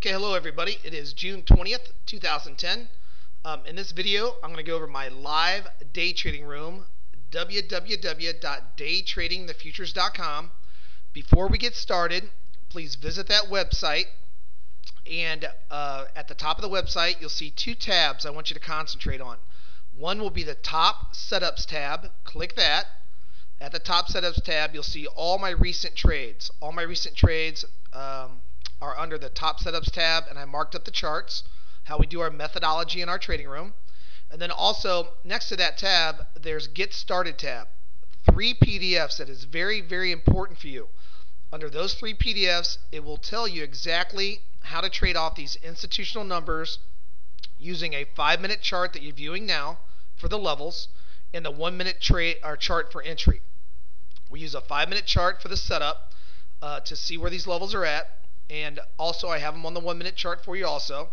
Okay, hello everybody. It is June 20th, 2010. In this video, I'm going to go over my live day trading room, www.daytradingthefutures.com. Before we get started, please visit that website. And at the top of the website, you'll see two tabs I want you to concentrate on. One will be the top setups tab. Click that. At the top setups tab, you'll see all my recent trades. All my recent trades are under the top setups tab, and I marked up the charts, how we do our methodology in our trading room. And then also next to that tab, there's Get Started tab. 3 PDFs that is very, very important for you. Under those 3 PDFs, it will tell you exactly how to trade off these institutional numbers using a 5-minute chart that you're viewing now for the levels and the 1-minute chart for entry. We use a 5-minute chart for the setup to see where these levels are at, and also I have them on the 1-minute chart for you also.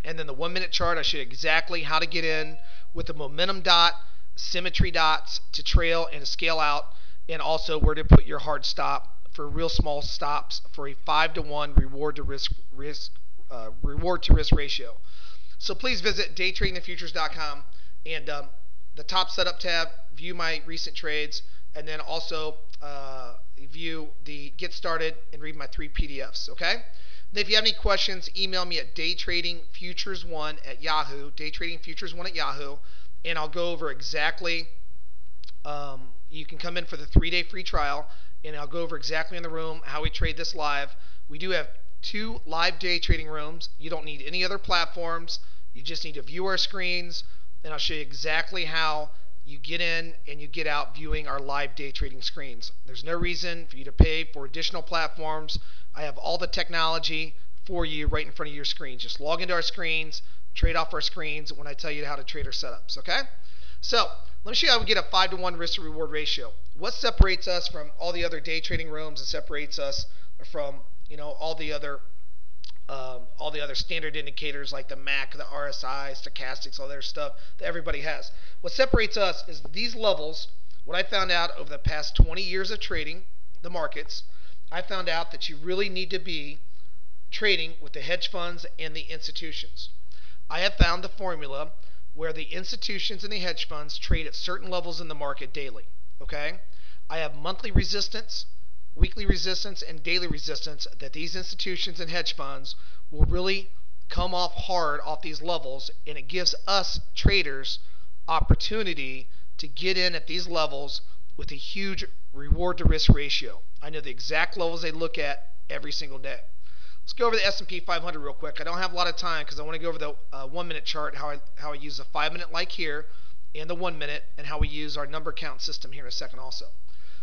And then the 1-minute chart, I show you exactly how to get in with the momentum dot, symmetry dots to trail and to scale out, and also where to put your hard stop for real small stops for a 5-to-1 reward to risk ratio. So please visit daytradingthefutures.com and the top setup tab, view my recent trades, and then also view the Get Started and read my 3 PDFs. Okay? And if you have any questions, email me at daytradingfutures1@yahoo, daytradingfutures1@yahoo, and I'll go over exactly. You can come in for the 3-day free trial, and I'll go over exactly in the room how we trade this live. We do have 2 live day trading rooms. You don't need any other platforms. You just need to view our screens, and I'll show you exactly how you get in and you get out viewing our live day trading screens. There's no reason for you to pay for additional platforms. I have all the technology for you right in front of your screen. Just log into our screens, trade off our screens when I tell you how to trade our setups, okay? So let me show you how we get a 5-to-1 risk to reward ratio. What separates us from all the other day trading rooms and separates us from all the other standard indicators like the MAC, the RSI, stochastics, all their stuff that everybody has. What separates us is these levels. What I found out over the past 20 years of trading the markets, I found out that you really need to be trading with the hedge funds and the institutions. I have found the formula where the institutions and the hedge funds trade at certain levels in the market daily. Okay? I have monthly resistance, weekly resistance, and daily resistance that these institutions and hedge funds will really come off hard off these levels, and it gives us traders opportunity to get in at these levels with a huge reward to risk ratio. I know the exact levels they look at every single day. Let's go over the S&P 500 real quick. I don't have a lot of time because I want to go over the 1-minute chart, how I use the 5-minute like here and the 1-minute, and how we use our number count system here in a second also.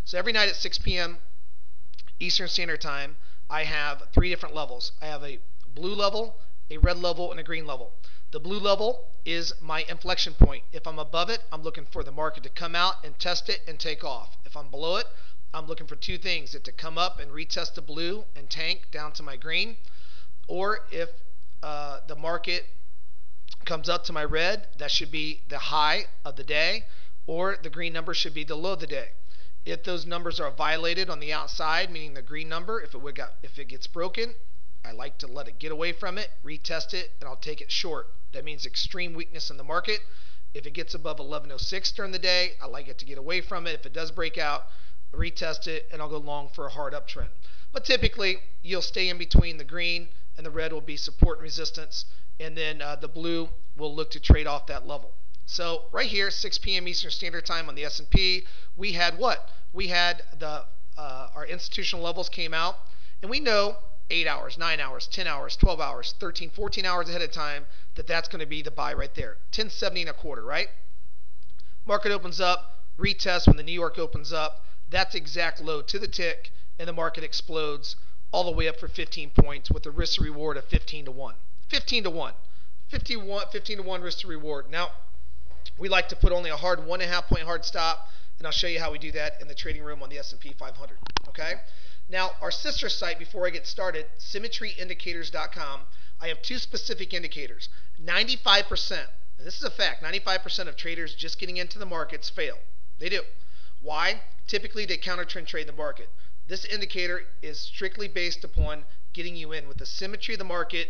So every night at 6 p.m. Eastern Standard Time, I have 3 different levels. I have a blue level, a red level, and a green level. The blue level is my inflection point. If I'm above it, I'm looking for the market to come out and test it and take off. If I'm below it, I'm looking for 2 things: it to come up and retest the blue and tank down to my green, or if the market comes up to my red, that should be the high of the day, or the green number should be the low of the day. If those numbers are violated on the outside, meaning the green number, if it gets broken, I like to let it get away from it, retest it, and I'll take it short. That means extreme weakness in the market. If it gets above 1106 during the day, I like it to get away from it. If it does break out, retest it, and I'll go long for a hard uptrend. But typically, you'll stay in between the green and the red will be support and resistance, and then the blue will look to trade off that level. So right here, 6 p.m. Eastern Standard Time on the S&P, we had what? We had our institutional levels came out, and we know 8 hours, 9 hours, 10 hours, 12 hours, 13, 14 hours ahead of time that that's going to be the buy right there. 1070 and a quarter, right? Market opens up, retest when the New York opens up. That's exact low to the tick, and the market explodes all the way up for 15 points with a risk to reward of 15-to-1. 15-to-1. 15-to-1 risk to reward. Now, we like to put only a hard 1.5 point hard stop, and I'll show you how we do that in the trading room on the S&P 500. Okay? Now, our sister site, before I get started, symmetryindicators.com, I have 2 specific indicators. 95%, and this is a fact, 95% of traders just getting into the markets fail. They do. Why? Typically, they counter trend trade the market. This indicator is strictly based upon getting you in with the symmetry of the market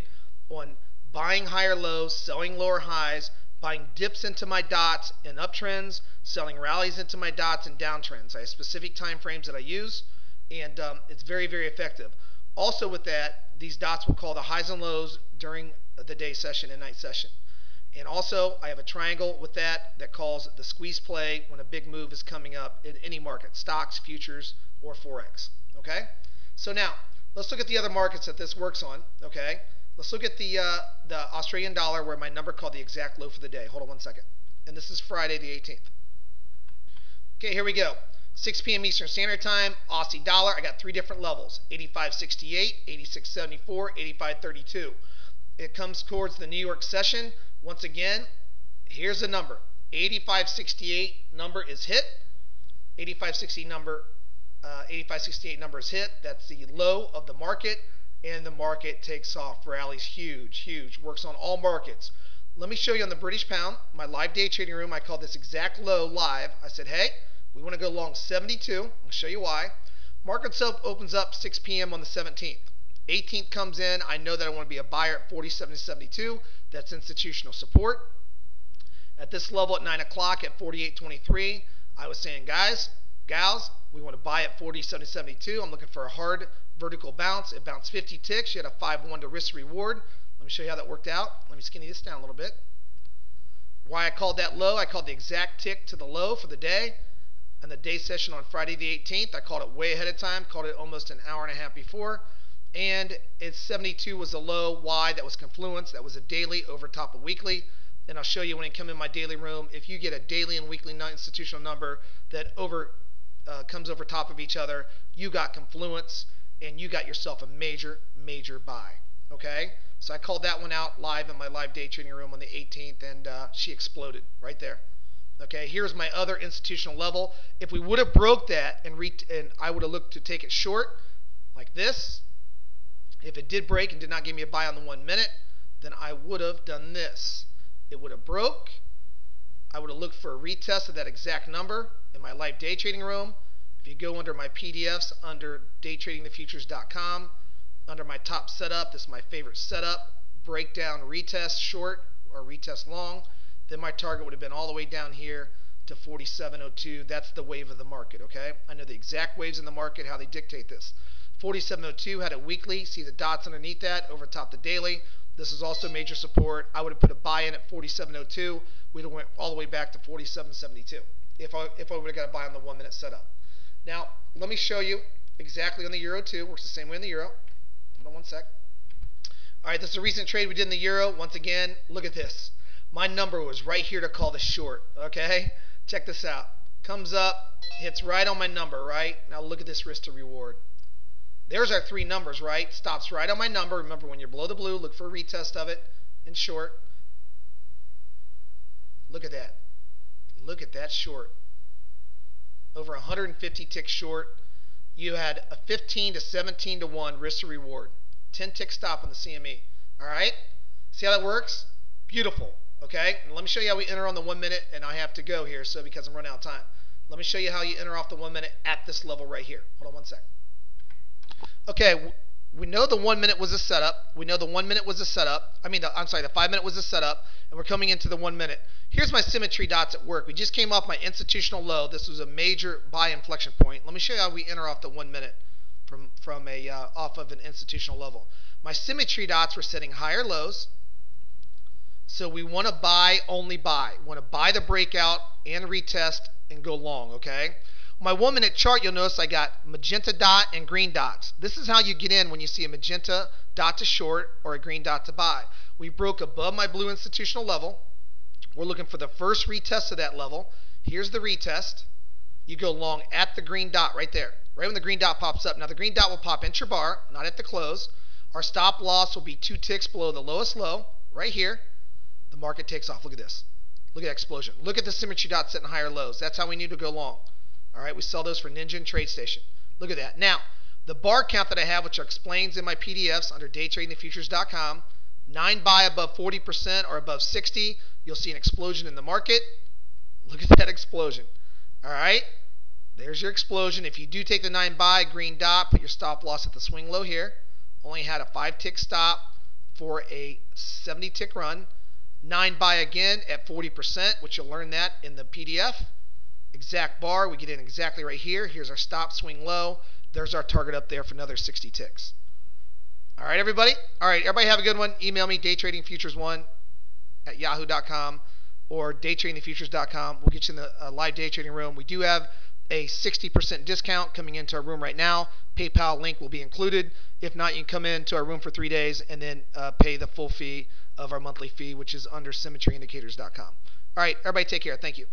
on buying higher lows, selling lower highs, buying dips into my dots and uptrends, selling rallies into my dots and downtrends. I have specific time frames that I use, and it's very, very effective. Also with that, these dots will call the highs and lows during the day session and night session. And also, I have a triangle with that calls the squeeze play when a big move is coming up in any market, stocks, futures, or Forex. Okay? So now, let's look at the other markets that this works on. Okay? Let's look at the Australian dollar, where my number called the exact low for the day. Hold on one second. And this is Friday the 18th. Okay, here we go. 6 p.m. Eastern Standard Time, Aussie dollar. I got three different levels: 85.68, 86.74, 85.32. It comes towards the New York session. Once again, here's the number. 85.68 number is hit. 85.68 number is hit. That's the low of the market, and the market takes off. Rallies huge, huge. Works on all markets. Let me show you on the British pound, my live day trading room. I call this exact low live. I said, hey, we want to go long 72. I'll show you why. Market itself opens up 6 p.m. on the 17th. 18th comes in. I know that I want to be a buyer at 47.72. That's institutional support. At this level at 9 o'clock at 48.23, I was saying, guys, gals, we want to buy at 47.72. I'm looking for a hard vertical bounce. It bounced 50 ticks. You had a 5-1 to risk reward. Let me show you how that worked out. Let me skinny this down a little bit. Why I called that low, I called the exact tick to the low for the day. And the day session on Friday the 18th, I called it way ahead of time, called it almost an hour and a half before. And it's 72 was the low. Why? That was confluence. That was a daily over top of weekly. And I'll show you when you come in my daily room. If you get a daily and weekly institutional number that comes over top of each other, you got confluence, and you got yourself a major, major buy. Okay? So I called that one out live in my live day trading room on the 18th, and she exploded right there. Okay, here's my other institutional level. If we would have broke that and I would have looked to take it short like this, if it did break and did not give me a buy on the 1 minute, then I would have done this. It would have broke. I would have looked for a retest of that exact number in my live day trading room. If you go under my PDFs under daytradingthefutures.com, under my top setup, this is my favorite setup, breakdown retest short or retest long, then my target would have been all the way down here to 47.02. That's the wave of the market, okay? I know the exact waves in the market, how they dictate this. 47.02 had a weekly. See the dots underneath that over top the daily. This is also major support. I would have put a buy in at 47.02. We'd have went all the way back to 47.72 if I would have got a buy on the 1 minute setup. Now, let me show you exactly on the Euro too. Works the same way in the Euro. Hold on one sec. All right, this is a recent trade we did in the Euro. Once again, look at this. My number was right here to call the short, okay? Check this out. Comes up, hits right on my number, right? Now look at this risk to reward. There's our three numbers, right? Stops right on my number. Remember, when you're below the blue, look for a retest of it in short. Look at that. Look at that short. Over 150 ticks short. You had a 15 to 17 to 1 risk to reward. 10 tick stop on the CME. All right? See how that works? Beautiful. Okay? And let me show you how we enter on the 1 minute, and I have to go here because I'm running out of time. Let me show you how you enter off the 1 minute at this level right here. Hold on one sec. Okay, we know the 1 minute was a setup. We know the 1 minute was a setup. The 5 minute was a setup, and we're coming into the 1 minute. Here's my symmetry dots at work. We just came off my institutional low. This was a major buy inflection point. Let me show you how we enter off the 1 minute off of an institutional level. My symmetry dots were setting higher lows. So we want to buy, only buy. We want to buy the breakout and retest and go long, okay? My 1 minute chart, you'll notice I got magenta dot and green dots. This is how you get in when you see a magenta dot to short or a green dot to buy. We broke above my blue institutional level. We're looking for the first retest of that level. Here's the retest. You go long at the green dot right there. Right when the green dot pops up. Now the green dot will pop intrabar, not at the close. Our stop loss will be 2 ticks below the lowest low, right here. The market takes off. Look at this. Look at that explosion. Look at the symmetry dot setting higher lows. That's how we need to go long. All right, we sell those for Ninja and TradeStation. Look at that. Now, the bar count that I have, which explains in my PDFs under daytradingthefutures.com, 9 buy above 40% or above 60, you'll see an explosion in the market. Look at that explosion. All right, there's your explosion. If you do take the 9 buy, green dot, put your stop loss at the swing low here only had a 5-tick stop for a 70-tick run. 9 buy again at 40%, which you'll learn that in the PDF. Exact bar, we get in exactly right here. Here's our stop, swing low. There's our target up there for another 60 ticks. All right, everybody. All right, everybody have a good one. Email me, daytradingfutures1@yahoo.com or daytradingthefutures.com. We'll get you in the live day trading room. We do have a 60% discount coming into our room right now. PayPal link will be included. If not, you can come into our room for 3 days and then pay the full fee of our monthly fee, which is under symmetryindicators.com. All right, everybody take care. Thank you.